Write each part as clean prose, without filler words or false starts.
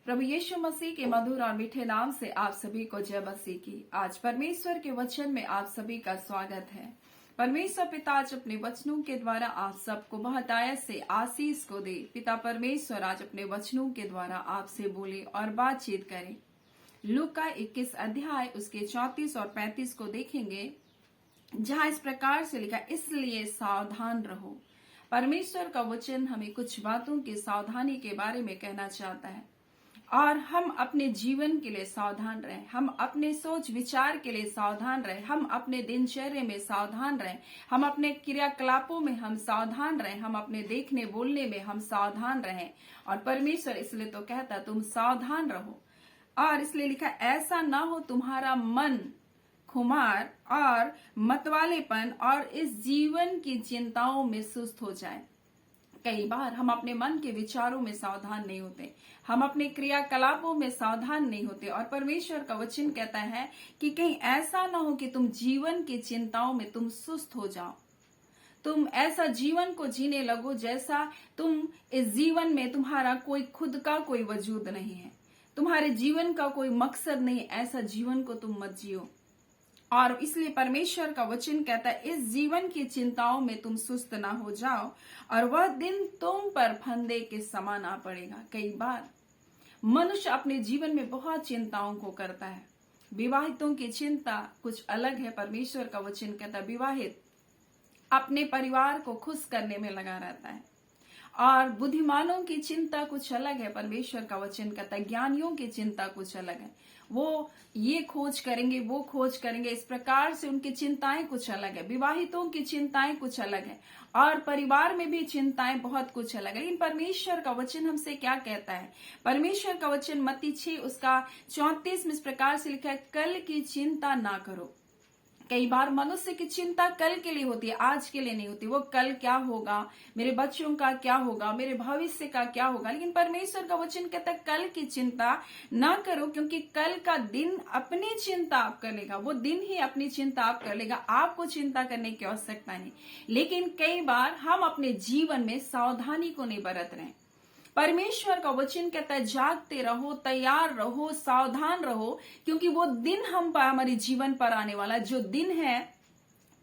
प्रभु यीशु मसीह के मधुर और मीठे नाम से आप सभी को जय मसीह की। आज परमेश्वर के वचन में आप सभी का स्वागत है। परमेश्वर पिता आज अपने वचनों के द्वारा आप सबको बहुत आयत से आशीष को दे। पिता परमेश्वर आज अपने वचनों के द्वारा आपसे बोले और बातचीत करे। लूका 21 अध्याय उसके 34 और 35 को देखेंगे, जहां इस प्रकार से लिखा, इसलिए सावधान रहो। परमेश्वर का वचन हमें कुछ बातों की सावधानी के बारे में कहना चाहता है और हम अपने जीवन के लिए सावधान रहें, हम अपने सोच विचार के लिए सावधान रहें, हम अपने दिनचर्या में सावधान रहें, हम अपने क्रियाकलापों में हम सावधान रहें, हम अपने देखने बोलने में हम सावधान रहें। और परमेश्वर इसलिए तो कहता तुम सावधान रहो। और इसलिए लिखा, ऐसा ना हो तुम्हारा मन खुमार और मतवालेपन और इस जीवन की चिंताओं में सुस्त हो जाए। कई बार हम अपने मन के विचारों में सावधान नहीं होते, हम अपने क्रियाकलापों में सावधान नहीं होते। और परमेश्वर का वचन कहता है कि कहीं ऐसा ना हो कि तुम जीवन की चिंताओं में तुम सुस्त हो जाओ, तुम ऐसा जीवन को जीने लगो जैसा तुम इस जीवन में तुम्हारा कोई खुद का कोई वजूद नहीं है, तुम्हारे जीवन का कोई मकसद नहीं। ऐसा जीवन को तुम मत जियो। और इसलिए परमेश्वर का वचन कहता है, इस जीवन की चिंताओं में तुम सुस्त ना हो जाओ और वह दिन तुम पर फंदे के समान आ पड़ेगा। कई बार मनुष्य अपने जीवन में बहुत चिंताओं को करता है। विवाहितों की चिंता कुछ अलग है। परमेश्वर का वचन कहता है, विवाहित अपने परिवार को खुश करने में लगा रहता है। और बुद्धिमानों की चिंता कुछ अलग है। परमेश्वर का वचन कहता है, ज्ञानियों की चिंता कुछ अलग है। वो ये खोज करेंगे, वो खोज करेंगे, इस प्रकार से उनकी चिंताएं कुछ अलग है। विवाहितों की चिंताएं कुछ अलग है और परिवार में भी चिंताएं बहुत कुछ अलग है। लेकिन परमेश्वर का वचन हमसे क्या कहता है? परमेश्वर का वचन मत्ती 6 उसका 34 में इस प्रकार से लिखा है, कल की चिंता ना करो। कई बार मनुष्य की चिंता कल के लिए होती है, आज के लिए नहीं होती। वो कल क्या होगा, मेरे बच्चों का क्या होगा, मेरे भविष्य का क्या होगा। लेकिन परमेश्वर का वचन कहता है, कल की चिंता ना करो, क्योंकि कल का दिन अपनी चिंता आप कर लेगा। वो दिन ही अपनी चिंता आप कर लेगा, आपको चिंता करने की आवश्यकता नहीं। लेकिन कई बार हम अपने जीवन में सावधानी को नहीं बरत रहे। परमेश्वर का वचन कहता है, जागते रहो, तैयार रहो, सावधान रहो, क्योंकि वो दिन हम पर हमारे जीवन पर आने वाला, जो दिन है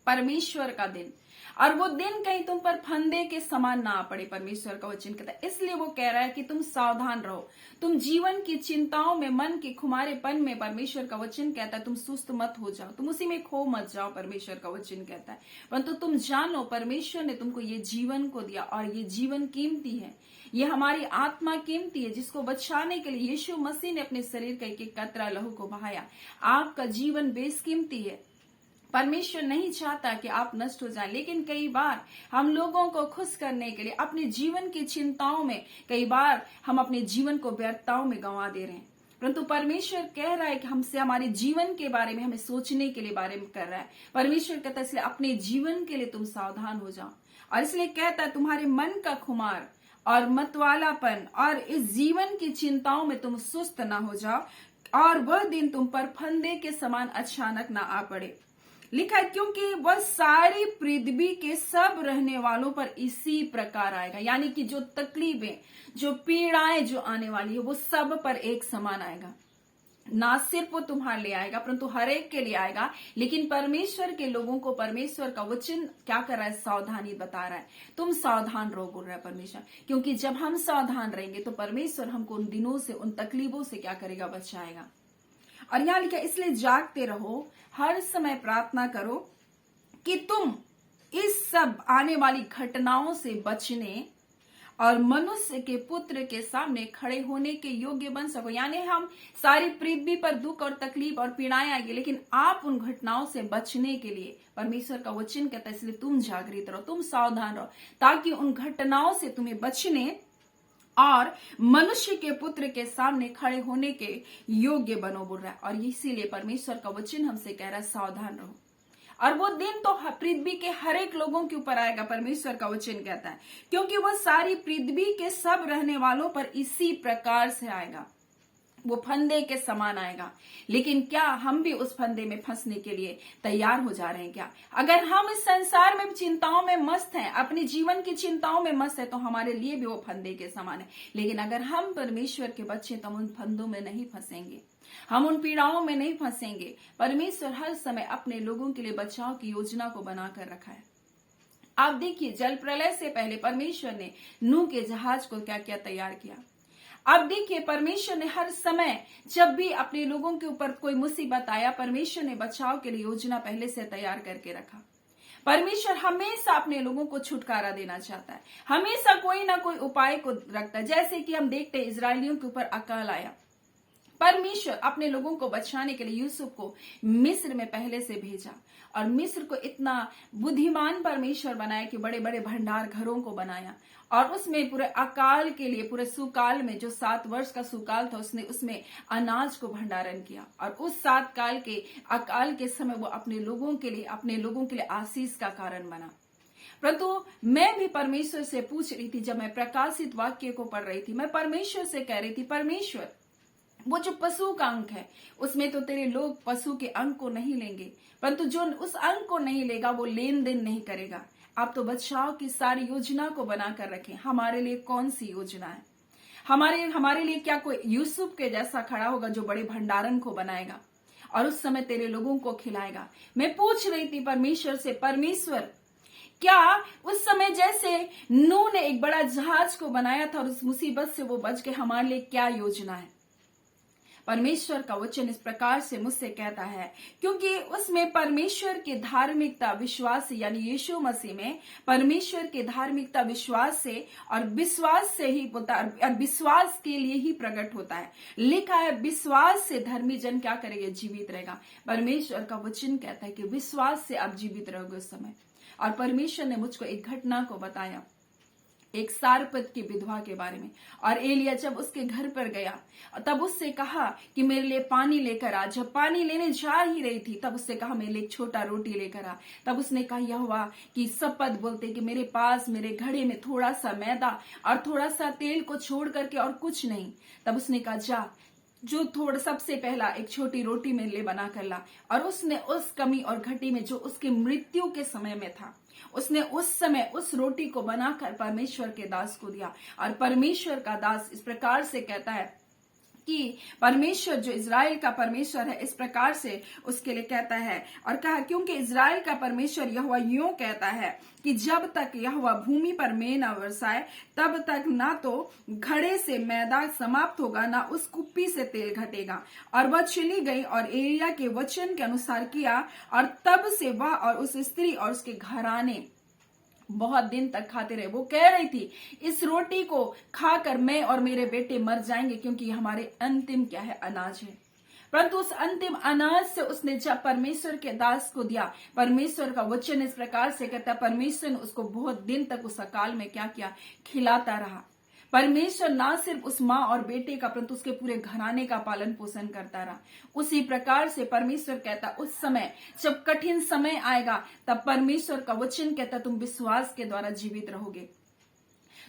परमेश्वर का दिन, और वो दिन कहीं तुम पर फंदे के समान ना आ पड़े। परमेश्वर का वचन कहता है, इसलिए वो कह रहा है कि तुम सावधान रहो। तुम जीवन की चिंताओं में, मन के खुमारेपन में, परमेश्वर का वचन कहता है तुम सुस्त मत हो जाओ, तुम उसी में खो मत जाओ। परमेश्वर का वचन कहता है, परंतु तुम जानो परमेश्वर ने तुमको ये जीवन को दिया और ये जीवन कीमती है। ये हमारी आत्मा कीमती है, जिसको बचाने के लिए यीशु मसीह ने अपने शरीर का एक कतरा लहू को बहाया। आपका जीवन बेसकीमती है। परमेश्वर नहीं चाहता कि आप नष्ट हो जाएं, लेकिन कई बार हम लोगों को खुश करने के लिए अपने जीवन की चिंताओं में कई बार हम अपने जीवन को व्यर्थताओं में गंवा दे रहे हैं। परंतु परमेश्वर कह रहा है कि हमसे हमारे जीवन के बारे में हमें सोचने के लिए बारे में कर रहा है। परमेश्वर कहता है, इसलिए अपने जीवन के लिए तुम सावधान हो जाओ। और इसलिए कहता है, तुम्हारे मन का खुमार और मतवालापन और इस जीवन की चिंताओं में तुम सुस्त ना हो जाओ और वह दिन तुम पर फंदे के समान अचानक ना आ पड़े। लिखा है, क्योंकि वह सारी पृथ्वी के सब रहने वालों पर इसी प्रकार आएगा। यानी कि जो तकलीफें, जो पीड़ाएं जो आने वाली है, वो सब पर एक समान आएगा। ना सिर्फ वो तुम्हारे लिए आएगा, परंतु हर एक के लिए आएगा। लेकिन परमेश्वर के लोगों को परमेश्वर का वचन क्या कर रहा है? सावधानी बता रहा है। तुम सावधान रहो, बोल रहा है परमेश्वर, क्योंकि जब हम सावधान रहेंगे तो परमेश्वर हमको उन दिनों से, उन तकलीफों से क्या करेगा? बचाएगा। और यहां लिखा, इसलिए जागते रहो, हर समय प्रार्थना करो कि तुम इस सब आने वाली घटनाओं से बचने और मनुष्य के पुत्र के सामने खड़े होने के योग्य बन सको। यानी हम सारी पृथ्वी पर दुख और तकलीफ और पीड़ाएं आएगी, लेकिन आप उन घटनाओं से बचने के लिए परमेश्वर का वचन कहता है, इसलिए तुम जागृत रहो, तुम सावधान रहो, ताकि उन घटनाओं से तुम्हें बचने और मनुष्य के पुत्र के सामने खड़े होने के योग्य बनो, बोल रहा है। और इसीलिए परमेश्वर का वचन हमसे कह रहा है, सावधान रहो। और वो दिन तो पृथ्वी के हर एक लोगों के ऊपर आएगा। परमेश्वर का वचन कहता है, क्योंकि वह सारी पृथ्वी के सब रहने वालों पर इसी प्रकार से आएगा। वो फंदे के समान आएगा। लेकिन क्या हम भी उस फंदे में फंसने के लिए तैयार हो जा रहे हैं क्या? अगर हम इस संसार में चिंताओं में मस्त हैं, अपने जीवन की चिंताओं में मस्त है, तो हमारे लिए भी वो फंदे के समान है। लेकिन अगर हम परमेश्वर के बच्चे, तो हम उन फंदों में नहीं फंसेंगे, हम उन पीड़ाओं में नहीं फंसेंगे। परमेश्वर हर समय अपने लोगों के लिए बचाव की योजना को बनाकर रखा है। आप देखिए, जल प्रलय से पहले परमेश्वर ने नूह के जहाज को क्या क्या तैयार किया। अब देखिए, परमेश्वर ने हर समय जब भी अपने लोगों के ऊपर कोई मुसीबत आया, परमेश्वर ने बचाव के लिए योजना पहले से तैयार करके रखा। परमेश्वर हमेशा अपने लोगों को छुटकारा देना चाहता है, हमेशा कोई ना कोई उपाय को रखता है। जैसे कि हम देखते हैं, इजरायलियों के ऊपर अकाल आया, परमेश्वर अपने लोगों को बचाने के लिए यूसुफ को मिस्र में पहले से भेजा, और मिस्र को इतना बुद्धिमान परमेश्वर बनाया कि बड़े बड़े भंडार घरों को बनाया, और उसमें पूरे अकाल के लिए, पूरे सुकाल में, जो 7 वर्ष का सुकाल था, उसने उसमें अनाज को भंडारण किया। और उस 7 काल के अकाल के समय वो अपने लोगों के लिए आशीष का कारण बना। परंतु मैं भी परमेश्वर से पूछ रही थी, जब मैं प्रकाशित वाक्य को पढ़ रही थी, मैं परमेश्वर से कह रही थी, परमेश्वर, वो जो पशु का अंक है, उसमें तो तेरे लोग पशु के अंक को नहीं लेंगे, परंतु जो उस अंक को नहीं लेगा वो लेन देन नहीं करेगा। आप तो बचाव की सारी योजना को बनाकर रखें। हमारे लिए कौन सी योजना है? हमारे लिए क्या कोई यूसुफ के जैसा खड़ा होगा जो बड़े भंडारण को बनाएगा और उस समय तेरे लोगों को खिलाएगा? मैं पूछ रही थी परमेश्वर से, परमेश्वर, क्या उस समय जैसे नूह ने एक बड़ा जहाज को बनाया था और उस मुसीबत से वो बच गए, हमारे लिए क्या योजना है? परमेश्वर का वचन इस प्रकार से मुझसे कहता है, क्योंकि उसमें परमेश्वर की धार्मिकता विश्वास से, यानी यीशु मसीह में परमेश्वर की धार्मिकता विश्वास से और विश्वास से ही होता है, और विश्वास के लिए ही प्रकट होता है। लिखा है, विश्वास से धर्मी जन क्या करेगा? जीवित रहेगा। परमेश्वर का वचन कहता है कि विश्वास से आप जीवित रहोगे उस समय। और परमेश्वर ने मुझको एक घटना को बताया, एक सारपत की विधवा के बारे में। और एलिया जब उसके घर पर गया, तब उससे कहा कि मेरे लिए पानी लेकर आ। जब पानी लेने जा ही रही थी, तब उससे कहा मेरे लिए एक छोटा रोटी लेकर आ। तब उसने कहा, यहोवा की शपथ बोलते कि मेरे पास, मेरे घड़े में थोड़ा सा मैदा और थोड़ा सा तेल को छोड़ करके और कुछ नहीं। तब उसने कहा, जा, जो थोड़ा सबसे पहला एक छोटी रोटी मेरे लिए बना कर ला। और उसने उस कमी और घटी में, जो उसके मृत्यु के समय में था, उसने उस समय उस रोटी को बनाकर परमेश्वर के दास को दिया। और परमेश्वर का दास इस प्रकार से कहता है कि परमेश्वर जो इज़राइल का परमेश्वर है, इस प्रकार से उसके लिए कहता है, और कहा, क्योंकि इज़राइल का परमेश्वर यहोवा यूं कहता है कि जब तक यहोवा भूमि पर मेंह न बरसाए, तब तक ना तो घड़े से मैदा समाप्त होगा, ना उस कुप्पी से तेल घटेगा। और वह चली गई और एलिया के वचन के अनुसार किया, और तब से वह और उस स्त्री और उसके घराने बहुत दिन तक खाते रहे। वो कह रही थी, इस रोटी को खाकर मैं और मेरे बेटे मर जाएंगे, क्योंकि हमारे अंतिम क्या है? अनाज है। परंतु उस अंतिम अनाज से उसने जब परमेश्वर के दास को दिया, परमेश्वर का वचन इस प्रकार से कहता है, परमेश्वर ने उसको बहुत दिन तक उस अकाल में क्या किया? खिलाता रहा। परमेश्वर ना सिर्फ उस माँ और बेटे का, परंतु उसके पूरे घराने का पालन पोषण करता रहा। उसी प्रकार से परमेश्वर कहता, उस समय जब कठिन समय आएगा, तब परमेश्वर का वचन कहता, तुम विश्वास के द्वारा जीवित रहोगे।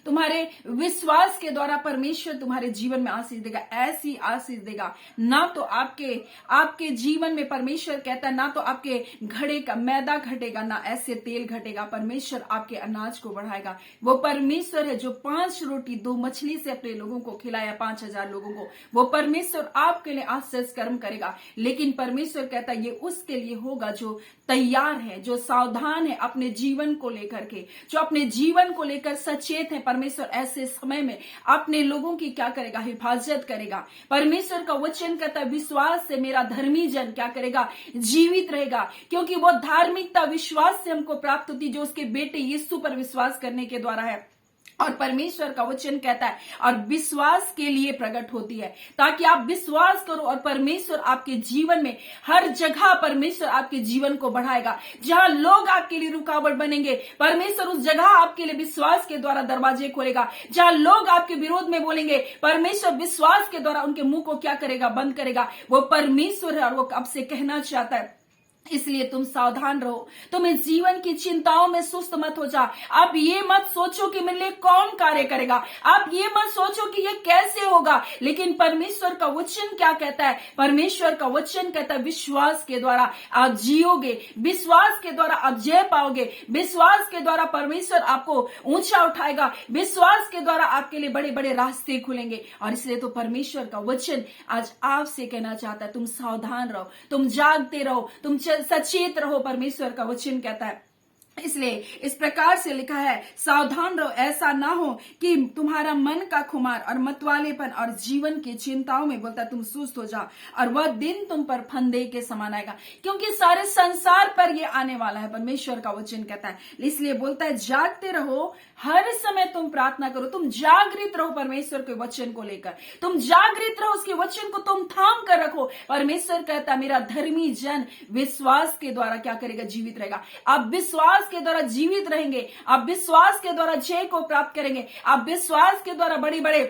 तुम्हारे विश्वास के द्वारा परमेश्वर तुम्हारे जीवन में आशीष देगा, ऐसी आशीष देगा। ना तो आपके जीवन में परमेश्वर कहता है, ना तो आपके घड़े का मैदा घटेगा, ना ऐसे तेल घटेगा। परमेश्वर आपके अनाज को बढ़ाएगा। वो परमेश्वर है जो 5 रोटी 2 मछली से अपने लोगों को खिलाया, 5000 लोगों को। वो परमेश्वर आपके लिए आश्चर्य कर्म करेगा। लेकिन परमेश्वर कहता है, ये उसके लिए होगा जो तैयार है, जो सावधान है अपने जीवन को लेकर के, जो अपने जीवन को लेकर सचेत है। परमेश्वर ऐसे समय में अपने लोगों की क्या करेगा? हिफाजत करेगा। परमेश्वर का वचन कहता है, विश्वास से मेरा धर्मी जन क्या करेगा? जीवित रहेगा, क्योंकि वो धार्मिकता विश्वास से हमको प्राप्त होती, जो उसके बेटे यीशु पर विश्वास करने के द्वारा है। और परमेश्वर का वचन कहता है, और विश्वास के लिए प्रकट होती है, ताकि आप विश्वास करो और परमेश्वर आपके जीवन में हर जगह परमेश्वर आपके जीवन को बढ़ाएगा। जहां लोग आपके लिए रुकावट बनेंगे, परमेश्वर उस जगह आपके लिए विश्वास के द्वारा दरवाजे खोलेगा। जहां लोग आपके विरोध में बोलेंगे, परमेश्वर विश्वास के द्वारा उनके मुंह को क्या करेगा? बंद करेगा। वो परमेश्वर है और वो आपसे कहना चाहता है इसलिए तुम सावधान रहो, तुम इस जीवन की चिंताओं में सुस्त मत हो जा। आप ये मत सोचो कि मेरे लिए कौन कार्य करेगा, आप ये मत सोचो कि ये कैसे होगा, लेकिन परमेश्वर का वचन क्या कहता है? परमेश्वर का वचन कहता है विश्वास के द्वारा आप जियोगे, विश्वास के द्वारा आप जय पाओगे, विश्वास के द्वारा परमेश्वर आपको ऊंचा उठाएगा, विश्वास के द्वारा आपके लिए बड़े बड़े रास्ते खुलेंगे। और इसलिए तो परमेश्वर का वचन आज आपसे कहना चाहता है, तुम सावधान रहो, तुम जागते रहो, तुम सचेत रहो। परमेश्वर का वचन कहता है, इसलिए इस प्रकार से लिखा है, सावधान रहो, ऐसा ना हो कि तुम्हारा मन का खुमार और मतवालेपन और जीवन की चिंताओं में बोलता तुम सुस्त हो जाओ, और वह दिन तुम पर फंदे के समान आएगा, क्योंकि सारे संसार पर ये आने वाला है। परमेश्वर का वचन कहता है, इसलिए बोलता है जागते रहो, हर समय तुम प्रार्थना करो, तुम जागृत रहो परमेश्वर के वचन को लेकर, तुम जागृत रहो, उसके वचन को तुम थाम कर रखो। परमेश्वर कहता है मेरा धर्मी जन विश्वास के द्वारा क्या करेगा? जीवित रहेगा। आप विश्वास के द्वारा जीवित रहेंगे, आप विश्वास के द्वारा जय को प्राप्त करेंगे, आप विश्वास के द्वारा बड़े बड़े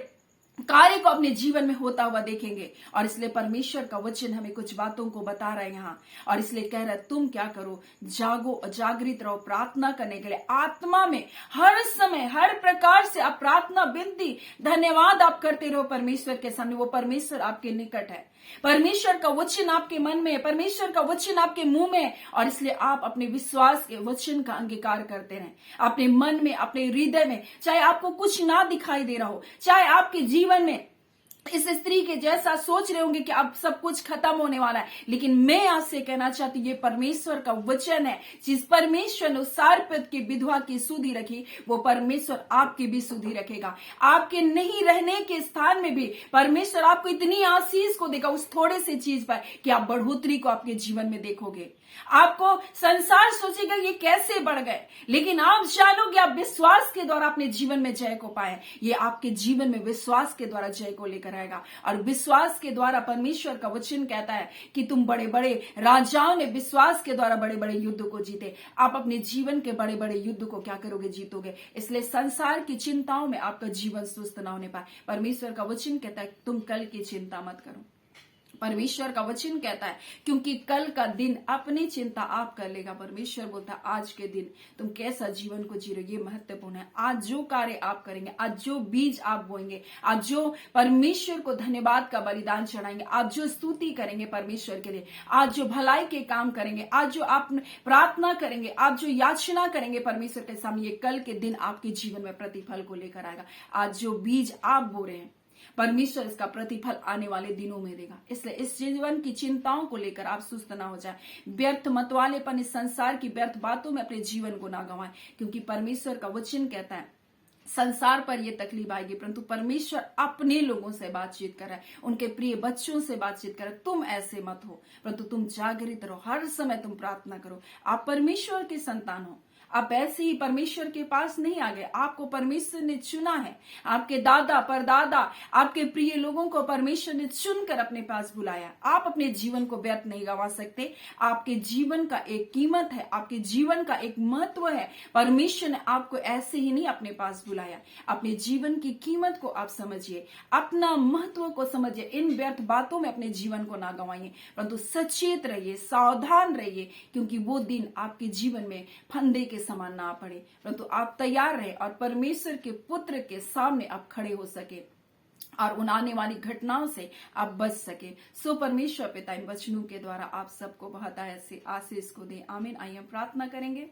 कार्य को अपने जीवन में होता हुआ देखेंगे। और इसलिए परमेश्वर का वचन हमें कुछ बातों को बता रहे हैं यहाँ, और इसलिए कह रहा है तुम क्या करो? जागो, जागृत रहो, प्रार्थना करने के लिए आत्मा में हर समय हर प्रकार से आप प्रार्थना, विनती, धन्यवाद आप करते रहो परमेश्वर के सामने। वो परमेश्वर आपके निकट है, परमेश्वर का वचन आपके मन में है, परमेश्वर का वचन आपके मुंह में है। और इसलिए आप अपने विश्वास के वचन का अंगीकार करते रहें अपने मन में, अपने हृदय में। चाहे आपको कुछ ना दिखाई दे रहा हो, चाहे आपके जीवन में इस स्त्री के जैसा सोच रहे होंगे कि अब सब कुछ खत्म होने वाला है, लेकिन मैं आपसे कहना चाहती हूँ ये परमेश्वर का वचन है। जिस परमेश्वर ने सारपत की विधवा की सुधि रखी, वो परमेश्वर आपकी भी सुधि रखेगा। आपके नहीं रहने के स्थान में भी परमेश्वर आपको इतनी आशीष को देगा उस थोड़े से चीज पर कि आप बढ़ोतरी को आपके जीवन में देखोगे। आपको संसार सोचेगा ये कैसे बढ़ गए, लेकिन आप जानोगे आप विश्वास के द्वारा अपने जीवन में जय को पाए। ये आपके जीवन में विश्वास के द्वारा जय को लेकर आएगा। और विश्वास के द्वारा परमेश्वर का वचन कहता है कि तुम बड़े बड़े राजाओं ने विश्वास के द्वारा बड़े बड़े युद्ध को जीते। आप अपने जीवन के बड़े बड़े युद्ध को क्या करोगे? जीतोगे। इसलिए संसार की चिंताओं में आपका जीवन सुस्त ना होने पाए। परमेश्वर का वचन कहता है तुम कल की चिंता मत करो। परमेश्वर का वचन कहता है क्योंकि कल का दिन अपनी चिंता आप कर लेगा। परमेश्वर बोलता है आज के दिन तुम कैसा जीवन को जी रहे हो, ये महत्वपूर्ण है। आज जो कार्य आप करेंगे, आज जो बीज आप बोएंगे, आज जो परमेश्वर को धन्यवाद का बलिदान चढ़ाएंगे, आज जो स्तुति करेंगे परमेश्वर के लिए, आज जो भलाई के काम करेंगे, आज जो आप प्रार्थना करेंगे, आप जो याचना करेंगे परमेश्वर के सामने, ये कल के दिन आपके जीवन में प्रतिफल को लेकर आएगा। आज जो बीज आप बो रहे हैं परमेश्वर इसका प्रतिफल आने वाले दिनों में देगा। इसलिए इस जीवन की चिंताओं को लेकर आप सुस्त ना हो जाए, व्यर्थ मतवालेपन, इस संसार की व्यर्थ बातों में अपने जीवन को ना गंवाएं, क्योंकि परमेश्वर का वचन कहता है संसार पर यह तकलीफ आएगी, परंतु परमेश्वर अपने लोगों से बातचीत कर रहा है, उनके प्रिय बच्चों से बातचीत कर रहा है। तुम ऐसे मत हो, परंतु तुम जागृत रहो, हर समय तुम प्रार्थना करो। आप परमेश्वर के संतान हो, आप ऐसे ही परमेश्वर के पास नहीं आ गए, आपको परमेश्वर ने चुना है। आपके दादा परदादा, आपके प्रिय लोगों को परमेश्वर ने चुनकर अपने पास बुलाया। आप अपने जीवन को व्यर्थ नहीं गंवा सकते। आपके जीवन का एक कीमत है, आपके जीवन का एक महत्व है। परमेश्वर ने आपको ऐसे ही नहीं अपने पास बुलाया। अपने जीवन की कीमत को आप समझिए, अपना महत्व को समझिए। इन व्यर्थ बातों में अपने जीवन को ना गंवाइए, परंतु सचेत रहिए, सावधान रहिए, क्योंकि वो दिन आपके जीवन में फंदे के समान ना पड़े, परंतु आप तैयार रहे और परमेश्वर के पुत्र के सामने आप खड़े हो सके और उन आने वाली घटनाओं से आप बच सके। सो परमेश्वर पिता इन वचनों के द्वारा आप सबको बहुत ऐसे आशीष को दे। आमीन। आइए हम प्रार्थना करेंगे।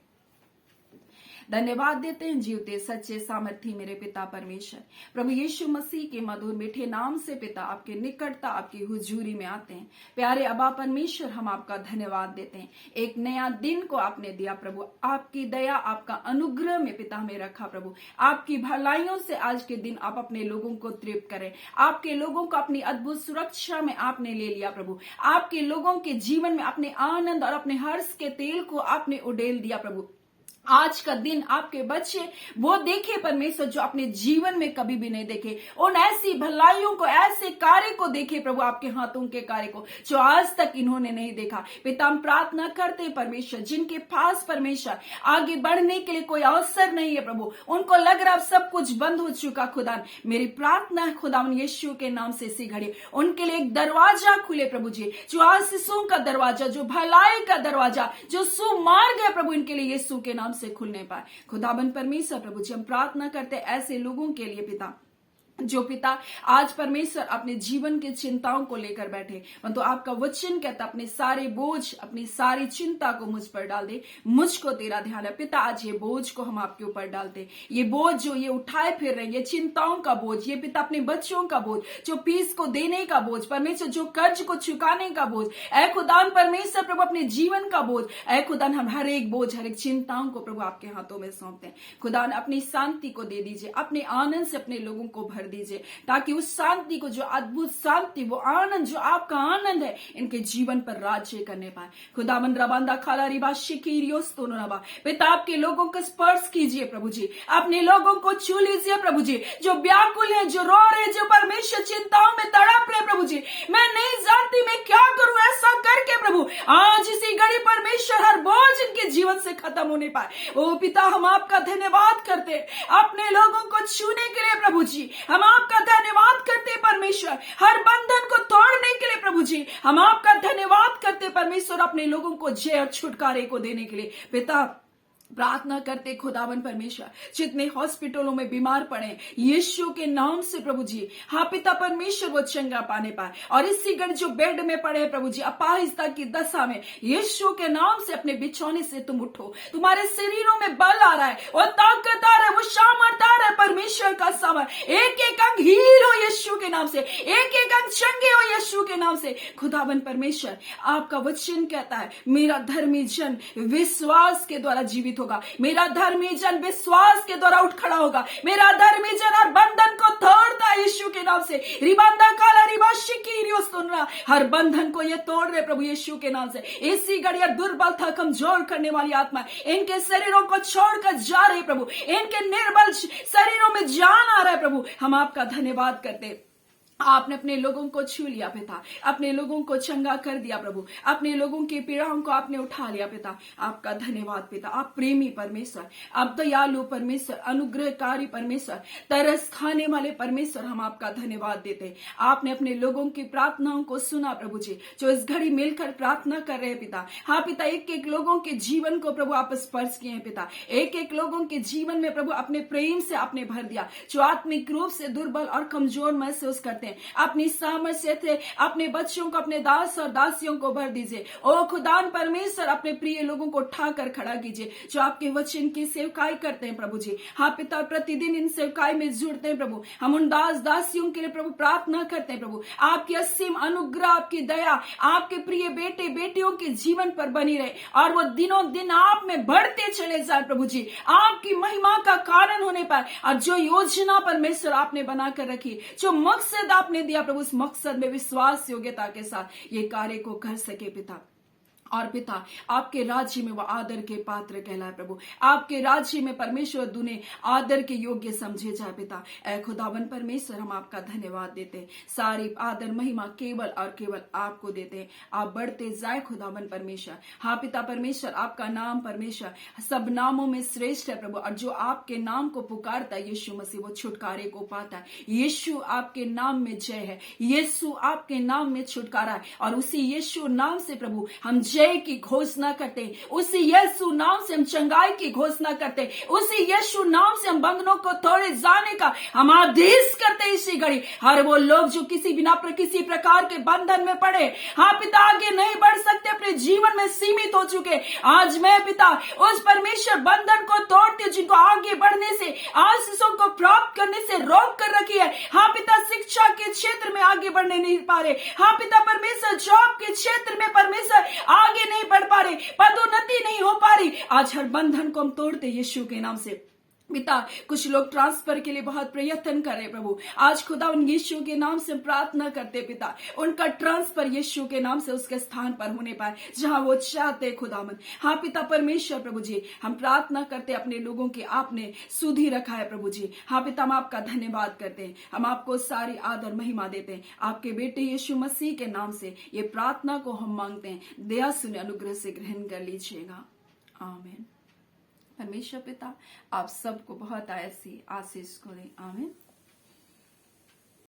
धन्यवाद देते हैं जीवते सच्चे सामर्थी मेरे पिता परमेश्वर, प्रभु यीशु मसीह के मधुर मीठे नाम से पिता आपके निकटता, आपकी हुजूरी में आते हैं। प्यारे अबा परमेश्वर, हम आपका धन्यवाद देते हैं। एक नया दिन को आपने दिया प्रभु, आपकी दया, आपका अनुग्रह में पिता हमें रखा प्रभु। आपकी भलाइयों से आज के दिन आप अपने लोगों को तृप्त करें। आपके लोगों को अपनी अद्भुत सुरक्षा में आपने ले लिया प्रभु। आपके लोगों के जीवन में अपने आनंद और अपने हर्ष के तेल को आपने उड़ेल दिया प्रभु। आज का दिन आपके बच्चे वो देखे परमेश्वर जो अपने जीवन में कभी भी नहीं देखे। उन ऐसी भलाइयों को, ऐसे कार्य को देखे प्रभु, आपके हाथों के कार्य को जो आज तक इन्होंने नहीं देखा। पिता हम प्रार्थना करते परमेश्वर, जिनके पास परमेश्वर आगे बढ़ने के लिए कोई अवसर नहीं है प्रभु, उनको लग रहा सब कुछ बंद हो चुका। खुदा मेरी प्रार्थना है खुदा यीशु के नाम से इसी घड़ी उनके लिए एक दरवाजा खुले प्रभु जी, जो आशीषों का दरवाजा, जो भलाई का दरवाजा, जो सुमार्ग है प्रभु, इनके लिए यीशु के नाम से खुलने पाए। खुदाबंद परमेश्वर प्रभु जी, हम प्रार्थना करते ऐसे लोगों के लिए पिता, जो पिता आज परमेश्वर अपने जीवन की चिंताओं को लेकर बैठे, तो आपका वचन कहता अपने सारे बोझ, अपनी सारी चिंता को मुझ पर डाल दे, मुझको तेरा ध्यान है। पिता आज ये बोझ को हम आपके ऊपर डालते, ये बोझ जो ये उठाए फिर रहे, ये चिंताओं का बोझ, ये पिता अपने बच्चों का बोझ, जो फीस को देने का बोझ परमेश्वर, जो कर्ज को चुकाने का बोझ, ऐ खुदान परमेश्वर प्रभु अपने जीवन का बोझ, ऐ खुदान हम हर एक बोझ, हर एक चिंताओं को प्रभु आपके हाथों में सौंपते हैं। खुदान अपनी शांति को दे दीजिए, अपने आनंद से अपने लोगों को भर दीजिए, ताकि उस शांति को, जो अद्भुत शांति, वो आनंद जो आपका आनंद है, इनके जीवन पर राज्य करने पाए। खुदावन रबांदा खाला रिबा शिकीरियोस तो नबा, पिता आपके लोगों को स्पर्श कीजिए प्रभु जी, अपने लोगों को छू लीजिए प्रभु जी, जो व्याकुल है, जो रो रहे, जो परमेश्वर चिंताओं में तड़प रहे प्रभु जी, मैं नहीं जानती मैं क्या करूं, ऐसा करके प्रभु आज इसी घड़ी परमेश्वर हर बोझ इनके जीवन से खत्म होने पाए। ओ पिता हम आपका धन्यवाद करते अपने लोगों को छूने के लिए प्रभु जी, हम आपका धन्यवाद करते परमेश्वर, हर बंधन को तोड़ने के लिए प्रभु जी, हम आपका धन्यवाद करते परमेश्वर, अपने लोगों को जय और छुटकारे को देने के लिए। पिता प्रार्थना करते खुदावन परमेश्वर, जितने हॉस्पिटलों में बीमार पड़े यीशु के नाम से प्रभु जी, हाँ पिता परमेश्वर वो चंगा पाने पाए, और इसी घड़ी जो बेड में पड़े प्रभु जी अपाहिजता की दशा में, यीशु के नाम से अपने बिछौने से तुम उठो, तुम्हारे शरीरों में बल आ रहा है, वो ताकत आ रहा है, वो सामर्थ आ रहा है परमेश्वर का सामर्थ, एक एक अंग हील हो यीशु के नाम से, एक एक अंग चंगे हो यीशु के नाम से। खुदावन परमेश्वर आपका वचन कहता है मेरा धर्मी जन विश्वास के द्वारा जीवित होगा, मेरा धर्मी जन विश्वास के द्वारा उठ खड़ा होगा, मेरा धर्मी जन हर बंधन को तोड़ता है यीशु के नाम से। रिबांदा काला रिबा शिकीरियोस तोड़ना, हर बंधन को ये तोड़ रहे प्रभु यीशु के नाम से। इसी घड़ी दुर्बल था कमजोर करने वाली आत्मा इनके शरीरों को छोड़कर जा रही प्रभु, इनके निर्बल शरीरों में जान आ रहा है प्रभु, हम आपका धन्यवाद करते। आपने अपने लोगों को छू लिया पिता, अपने लोगों को चंगा कर दिया प्रभु, अपने लोगों की पीड़ाओं को आपने उठा लिया पिता, आपका धन्यवाद पिता। आप प्रेमी परमेश्वर, आप दयालु परमेश्वर, अनुग्रहकारी परमेश्वर, तरस खाने वाले परमेश्वर, हम आपका धन्यवाद देते। आपने अपने लोगों की प्रार्थनाओं को सुना प्रभु जी, जो इस घड़ी मिलकर प्रार्थना कर रहे हैं पिता। हाँ पिता, एक एक लोगों के जीवन को प्रभु आप स्पर्श किए हैं पिता, एक एक लोगों के जीवन में प्रभु अपने प्रेम से आपने भर दिया, जो आत्मिक रूप से दुर्बल और कमजोर महसूस करते हैं, अपनी सामर्थ्य से अपने बच्चों को, अपने दास और दासियों को भर दीजिए। ओ खुदान परमेश्वर, अपने प्रिय लोगों को उठाकर खड़ा कीजिए, जो आपके वचन की सेवकाई करते हैं प्रभु जी। हाँ पिता, प्रतिदिन इन सेवकाई में जुड़ते हैं प्रभु, हम उन दास दासियों के लिए प्रभु प्रार्थना करते हैं प्रभु, आपकी असीम अनुग्रह, आपकी दया आपके प्रिय बेटे बेटियों के जीवन पर बनी रहे, और वो दिनों दिन आप में बढ़ते चले जाए प्रभु जी, आपकी महिमा का कारण होने पाए। और जो योजना परमेश्वर आपने बनाकर रखी, जो मकसद आपने दिया प्रभु, उस मकसद में विश्वास योग्यता के साथ ये कार्य को कर सके पिता। और पिता, आपके राज्य में वो आदर के पात्र कहलाए प्रभु, आपके राज्य में परमेश्वर दुने आदर के योग्य समझे जाए पिता। ऐ खुदावन परमेश्वर, हम आपका धन्यवाद देते, सारी आदर महिमा केवल और केवल आपको देते। आप बढ़ते जाए खुदावन परमेश्वर। हाँ पिता परमेश्वर, आपका नाम परमेश्वर सब नामों में श्रेष्ठ है प्रभु, और जो आपके नाम को पुकारता है यीशु मसीह, वो छुटकारे को पाता है। यीशु आपके नाम में जय है, यीशु आपके नाम में छुटकारा है, और उसी यीशु नाम से प्रभु हम जय की घोषणा करते, उसी यीशु नाम से हम चंगाई की घोषणा करते, उसी यीशु नाम से हम बंधनों को तोड़े जाने का हम आदेश करते। इसी घड़ी हर वो लोग जो किसी बिना किसी प्रकार के बंधन में पड़े, हाँ पिता, आगे नहीं बढ़ सकते, अपने जीवन में सीमित हो चुके, आज मैं पिता उस परमेश्वर बंधन को तोड़ती हूँ, जिनको आगे बढ़ने से, आशीषों को प्राप्त करने से रोक कर रखी है। हाँ पिता, शिक्षा के क्षेत्र में आगे बढ़ने नहीं पा रहे, हाँ पिता परमेश्वर जॉब के क्षेत्र में परमेश्वर आगे नहीं बढ़ पा रहे, पदोन्नति नहीं हो पा रही, आज हर बंधन को हम तोड़ते यीशु के नाम से। पिता, कुछ लोग ट्रांसफर के लिए बहुत प्रयत्न कर रहे प्रभु। आज खुदा उन यीशु के नाम से प्रार्थना करते पिता, उनका ट्रांसफर यीशु के नाम से उसके स्थान पर होने पाए जहां वो चाहते खुदावन। हाँ पिता परमेश्वर प्रभु जी, हम प्रार्थना करते अपने लोगों की आपने सुधि रखा है प्रभु जी। हाँ पिता, हम आपका धन्यवाद करते हैं, हम आपको सारी आदर महिमा देते हैं। आपके बेटे यीशु मसीह के नाम से ये प्रार्थना को हम मांगते हैं। दया सुन अनुग्रह से ग्रहण कर लीजिएगा, आमीन। परमेश्वर पिता आप सबको बहुत ऐसी आशीष को दे, आमीन।